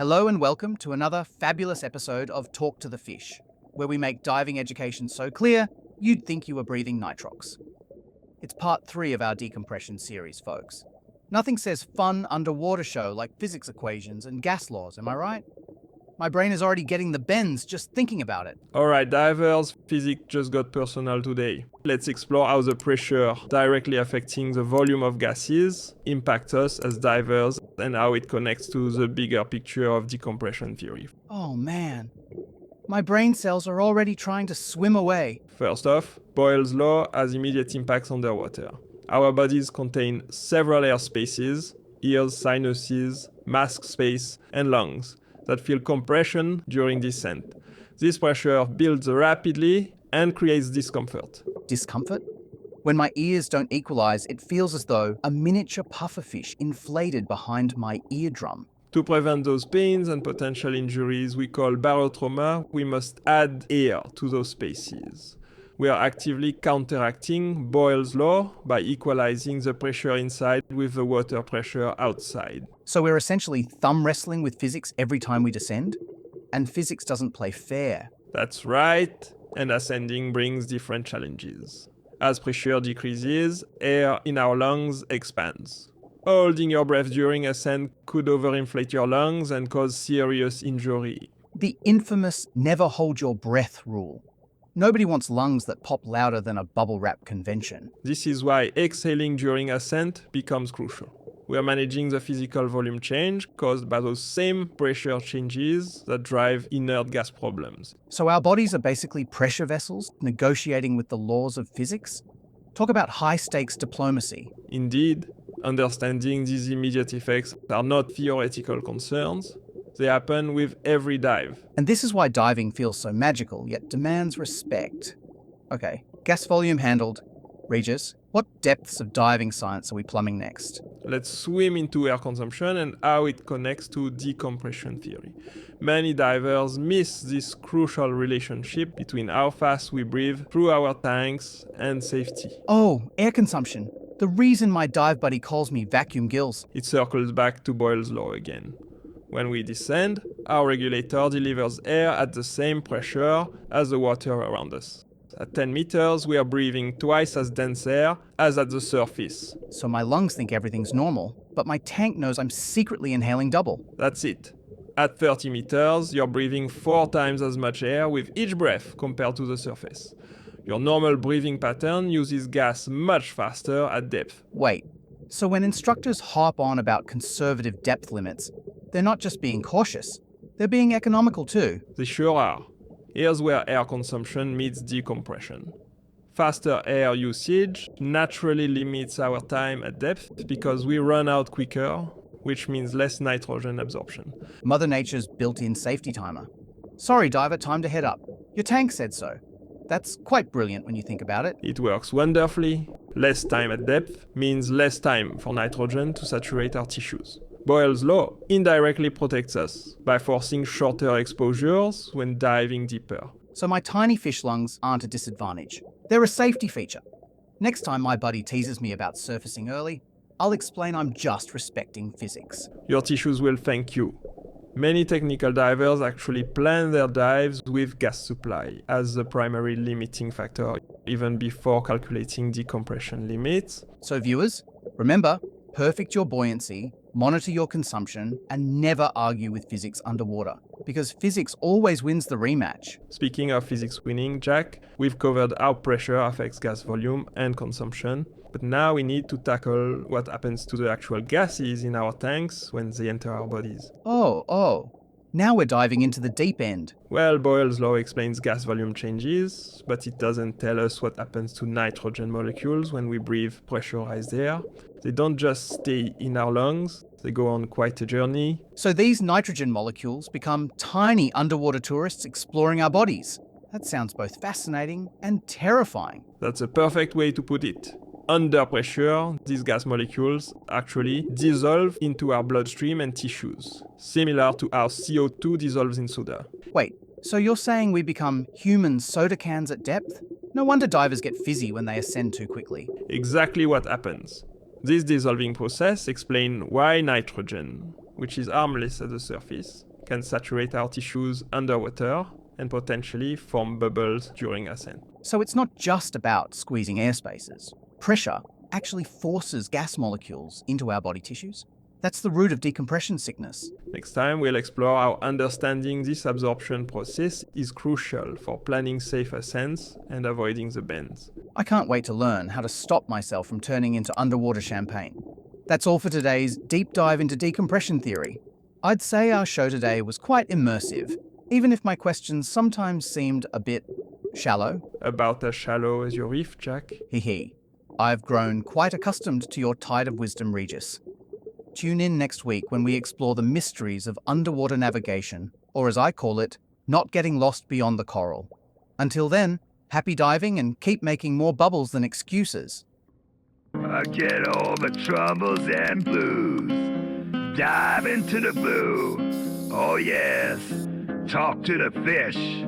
Hello and welcome to another fabulous episode of Talk to the Fish, where we make diving education so clear you'd think you were breathing nitrox. It's part 3 of our decompression series, folks. Nothing says fun underwater show like physics equations and gas laws, am I right? My brain is already getting the bends just thinking about it. Alright divers, physics just got personal today. Let's explore how the pressure directly affecting the volume of gases impacts us as divers and how it connects to the bigger picture of decompression theory. Oh man, my brain cells are already trying to swim away. First off, Boyle's law has immediate impacts underwater. Our bodies contain several air spaces, ears, sinuses, mask space, and lungs, that feel compression during descent. This pressure builds rapidly and creates discomfort. Discomfort? When my ears don't equalize, it feels as though a miniature pufferfish inflated behind my eardrum. To prevent those pains and potential injuries we call barotrauma, we must add air to those spaces. We are actively counteracting Boyle's law by equalizing the pressure inside with the water pressure outside. So we're essentially thumb wrestling with physics every time we descend? And physics doesn't play fair. That's right, and ascending brings different challenges. As pressure decreases, air in our lungs expands. Holding your breath during ascent could overinflate your lungs and cause serious injury. The infamous never hold your breath rule. Nobody wants lungs that pop louder than a bubble wrap convention. This is why exhaling during ascent becomes crucial. We are managing the physical volume change caused by those same pressure changes that drive inert gas problems. So our bodies are basically pressure vessels negotiating with the laws of physics? Talk about high-stakes diplomacy. Indeed, understanding these immediate effects are not theoretical concerns. They happen with every dive. And this is why diving feels so magical, yet demands respect. Okay, gas volume handled. Regis, what depths of diving science are we plumbing next? Let's swim into air consumption and how it connects to decompression theory. Many divers miss this crucial relationship between how fast we breathe through our tanks and safety. Oh, air consumption. The reason my dive buddy calls me vacuum gills. It circles back to Boyle's law again. When we descend, our regulator delivers air at the same pressure as the water around us. At 10 meters, we are breathing twice as dense air as at the surface. So my lungs think everything's normal, but my tank knows I'm secretly inhaling double. That's it. At 30 meters, you're breathing 4 times as much air with each breath compared to the surface. Your normal breathing pattern uses gas much faster at depth. Wait, so when instructors harp on about conservative depth limits, they're not just being cautious, they're being economical too. They sure are. Here's where air consumption meets decompression. Faster air usage naturally limits our time at depth because we run out quicker, which means less nitrogen absorption. Mother Nature's built-in safety timer. Sorry, diver, time to head up. Your tank said so. That's quite brilliant when you think about it. It works wonderfully. Less time at depth means less time for nitrogen to saturate our tissues. Boyle's law indirectly protects us by forcing shorter exposures when diving deeper. So my tiny fish lungs aren't a disadvantage. They're a safety feature. Next time my buddy teases me about surfacing early, I'll explain I'm just respecting physics. Your tissues will thank you. Many technical divers actually plan their dives with gas supply as the primary limiting factor, even before calculating decompression limits. So viewers, remember, perfect your buoyancy, monitor your consumption, and never argue with physics underwater, because physics always wins the rematch. Speaking of physics winning, Jack, we've covered how pressure affects gas volume and consumption, but now we need to tackle what happens to the actual gases in our tanks when they enter our bodies. Oh, now we're diving into the deep end. Well, Boyle's law explains gas volume changes, but it doesn't tell us what happens to nitrogen molecules when we breathe pressurized air. They don't just stay in our lungs, they go on quite a journey. So these nitrogen molecules become tiny underwater tourists exploring our bodies. That sounds both fascinating and terrifying. That's a perfect way to put it. Under pressure, these gas molecules actually dissolve into our bloodstream and tissues, similar to how CO2 dissolves in soda. Wait, so you're saying we become human soda cans at depth? No wonder divers get fizzy when they ascend too quickly. Exactly what happens. This dissolving process explains why nitrogen, which is harmless at the surface, can saturate our tissues underwater and potentially form bubbles during ascent. So it's not just about squeezing air spaces. Pressure actually forces gas molecules into our body tissues. That's the root of decompression sickness. Next time, we'll explore how understanding this absorption process is crucial for planning safe ascents and avoiding the bends. I can't wait to learn how to stop myself from turning into underwater champagne. That's all for today's deep dive into decompression theory. I'd say our show today was quite immersive, even if my questions sometimes seemed a bit shallow. About as shallow as your reef, Jack. Hee. I've grown quite accustomed to your tide of wisdom, Regis. Tune in next week when we explore the mysteries of underwater navigation, or as I call it, not getting lost beyond the coral. Until then, happy diving and keep making more bubbles than excuses. Forget all the troubles and blues. Dive into the blue. Oh yes, talk to the fish.